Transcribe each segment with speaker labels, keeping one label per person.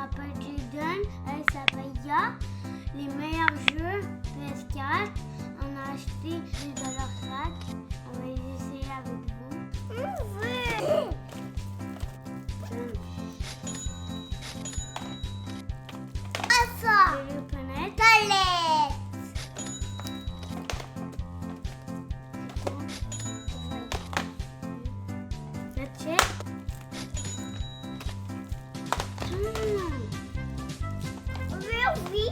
Speaker 1: m'appelle Jaden, elle s'appelle Ya. Les meilleurs jeux PS4, on a acheté des dans leur sac. On va les essayer avec vous. Oui. Ça. Le planète. Palette. That's it. Oui.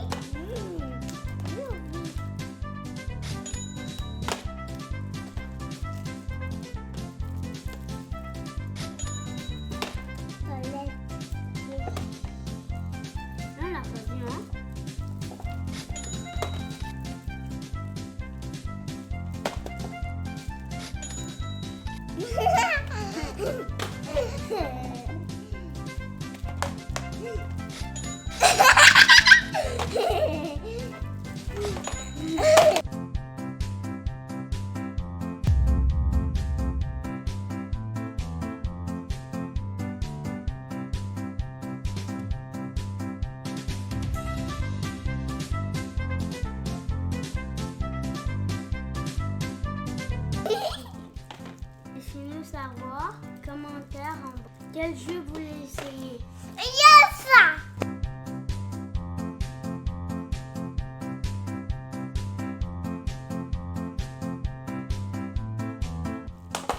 Speaker 1: Laissez-nous savoir, commentaire en bas. Quel jeu vous voulez essayer? Yes!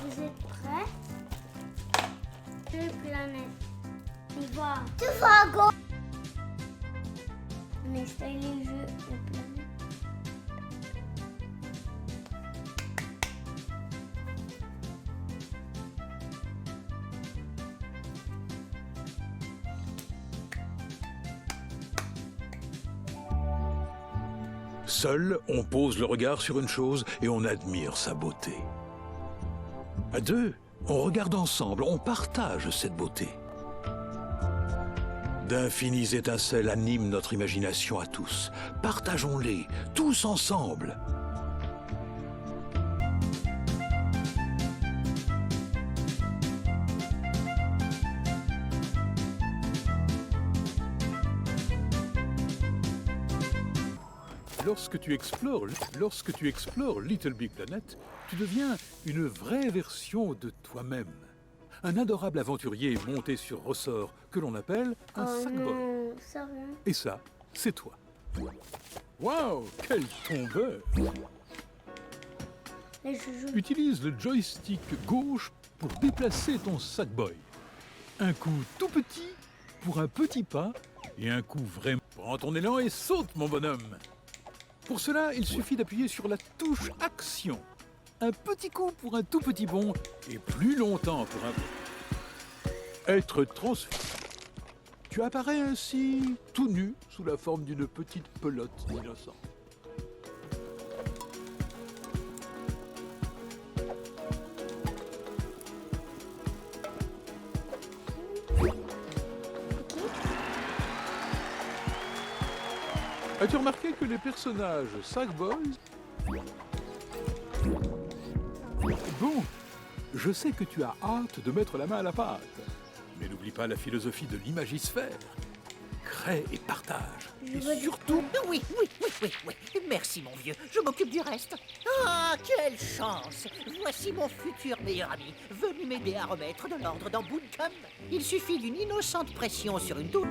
Speaker 1: Vous êtes prêts? Deux planètes. On va. Tu vas go. On essaye les jeux de planètes.
Speaker 2: Seul, on pose le regard sur une chose et on admire sa beauté. À deux, on regarde ensemble, on partage cette beauté. D'infinies étincelles animent notre imagination à tous. Partageons-les, tous ensemble. Lorsque tu explores Little Big Planet, tu deviens une vraie version de toi-même. Un adorable aventurier monté sur ressort que l'on appelle un Sackboy. Et ça, c'est toi. Waouh, quel tombeur! Utilise le joystick gauche pour déplacer ton Sackboy. Un coup tout petit pour un petit pas et un coup vraiment... Prends ton élan et saute, mon bonhomme! Pour cela, il suffit d'appuyer sur la touche Action. Un petit coup pour un tout petit bond et plus longtemps pour un bond. Être transféré. Tu apparais ainsi tout nu sous la forme d'une petite pelote d'innocent. As-tu remarqué que les personnages Sackboys... Bon, je sais que tu as hâte de mettre la main à la pâte. Mais n'oublie pas la philosophie de l'imagisphère. Crée et partage. Et surtout...
Speaker 3: Oui. Merci, mon vieux. Je m'occupe du reste. Ah, quelle chance! Voici mon futur meilleur ami, venu m'aider à remettre de l'ordre dans Bootcamp. Il suffit d'une innocente pression sur une touche.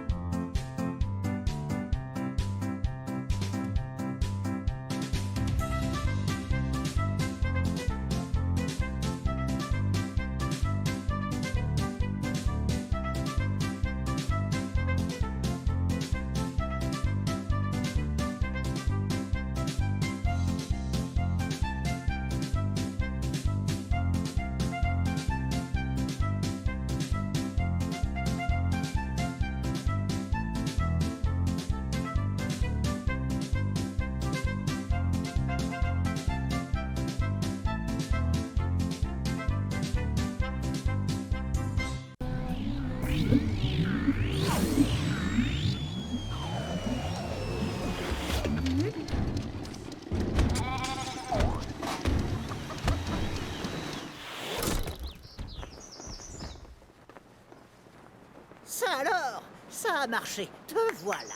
Speaker 3: Ça alors, Ça a marché, te voilà.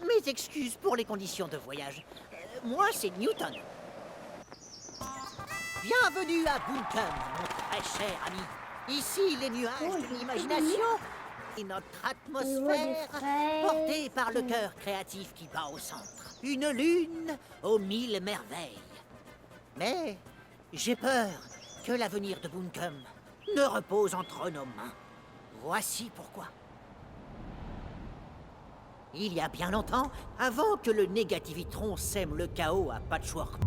Speaker 3: Mes excuses pour les conditions de voyage. Moi, c'est Newton. Bienvenue à Bunkum, mon très cher ami. Ici, les nuages de l'imagination et notre atmosphère portée par le cœur créatif qui bat au centre. Une lune aux 1000 merveilles. Mais j'ai peur que l'avenir de Bunkum ne repose entre nos mains. Voici pourquoi. Il y a bien longtemps, avant que le Négativitron sème le chaos à Patchwork.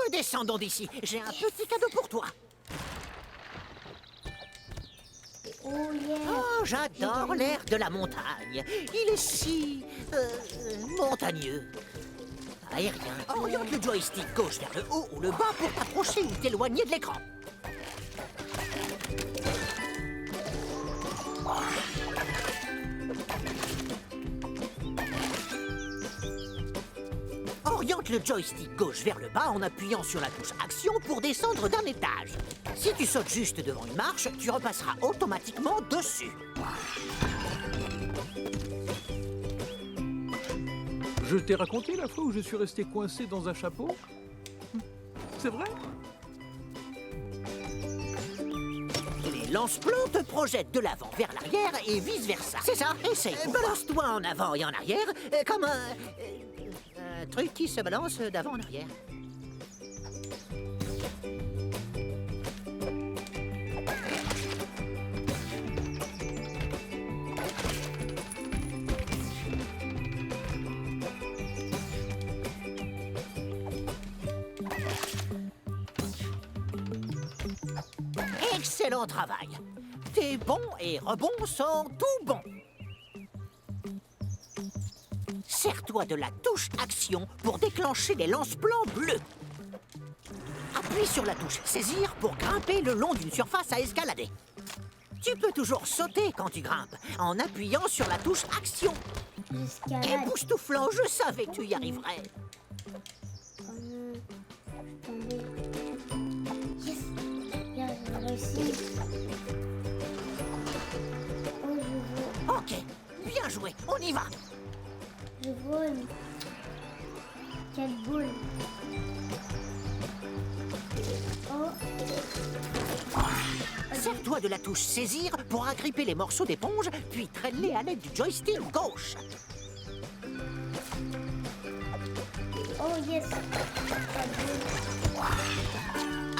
Speaker 3: Redescendons d'ici, j'ai un petit cadeau pour toi.
Speaker 1: Oh yeah.
Speaker 3: Oh, j'adore l'air de la montagne. Il est si... montagneux. Aérien. Oriente le joystick gauche vers le haut ou le bas pour t'approcher ou t'éloigner de l'écran. Oriente le joystick gauche vers le bas en appuyant sur la touche Action pour descendre d'un étage. Si tu sautes juste devant une marche, tu repasseras automatiquement dessus.
Speaker 2: Je t'ai raconté la fois où je suis resté coincé dans un chapeau? C'est vrai?
Speaker 3: Les lance-plots te projettent de l'avant vers l'arrière et vice-versa. C'est ça, essaye. Balance-toi en avant et en arrière, comme un truc qui se balance d'avant en arrière. Excellent travail. Tes bons et rebonds sont tout bons. Sers-toi de la touche Action pour déclencher les lance-plans bleus. Appuie sur la touche Saisir pour grimper le long d'une surface à escalader. Tu peux toujours sauter quand tu grimpes en appuyant sur la touche Action.
Speaker 1: J'escalade.
Speaker 3: Époustouflant, je savais que tu y arriverais.
Speaker 1: Oh non. Je suis tombée. Yes. Là, j'ai réussi. Oh, je vole.
Speaker 3: Ok, bien joué, on y va.
Speaker 1: Je vole. Quelle boule. Oh.
Speaker 3: Sers-toi de la touche Saisir pour agripper les morceaux d'éponge, puis traîne-les à l'aide du joystick gauche.
Speaker 1: Oh yes. Quelle boule.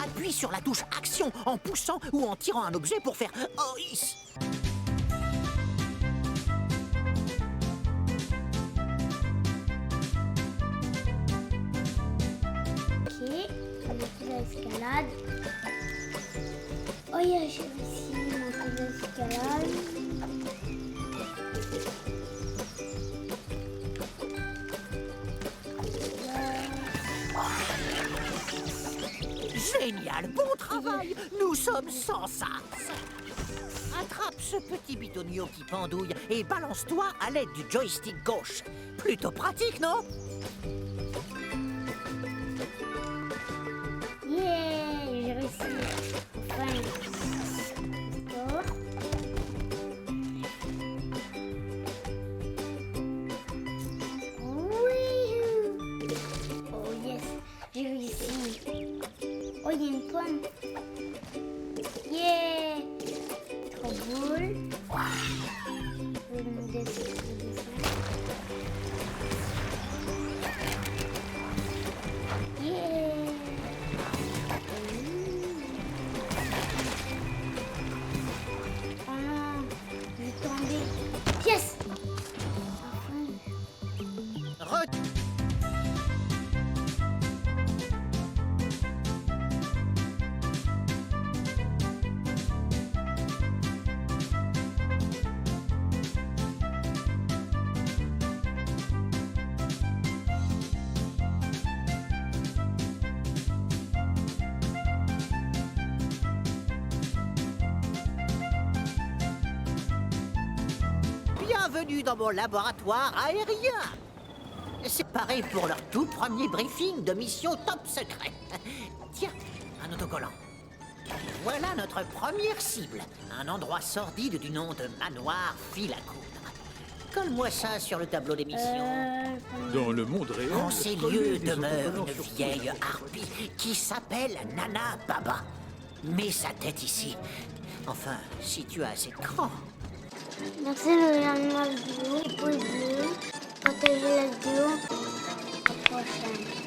Speaker 3: Appuie sur la touche Action en poussant ou en tirant un objet pour faire Oh ici.
Speaker 1: Ok. On a fait l'escalade. Oh yeah, j'ai réussi mon coup d'escalade.
Speaker 3: Génial, bon travail, nous sommes sans sas. Attrape ce petit bitonio qui pendouille et balance-toi à l'aide du joystick gauche. Plutôt pratique, non?
Speaker 1: Yeah, j'ai réussi. Enfin. D'accord. Oui. Oh yes, j'ai réussi. Oh, il y a une pomme. Yeah. Trop cool. Je vais me descendre.
Speaker 3: bienvenue dans mon laboratoire aérien. C'est pareil pour leur tout premier briefing de mission top secret. Tiens, un autocollant. Voilà notre première cible, un endroit sordide du nom de manoir fil à coudre. Colle-moi ça sur le tableau d'émission.
Speaker 2: Dans le monde réel,
Speaker 3: En ces
Speaker 2: coller
Speaker 3: lieux
Speaker 2: des
Speaker 3: demeure
Speaker 2: autocollants
Speaker 3: une
Speaker 2: sur
Speaker 3: vieille harpie qui s'appelle Nana Baba. Mets sa tête ici. Enfin, si tu as assez de cran.
Speaker 1: Merci de regarder ma vidéo. Pouce bleu. Partagez la vidéo. À la prochaine.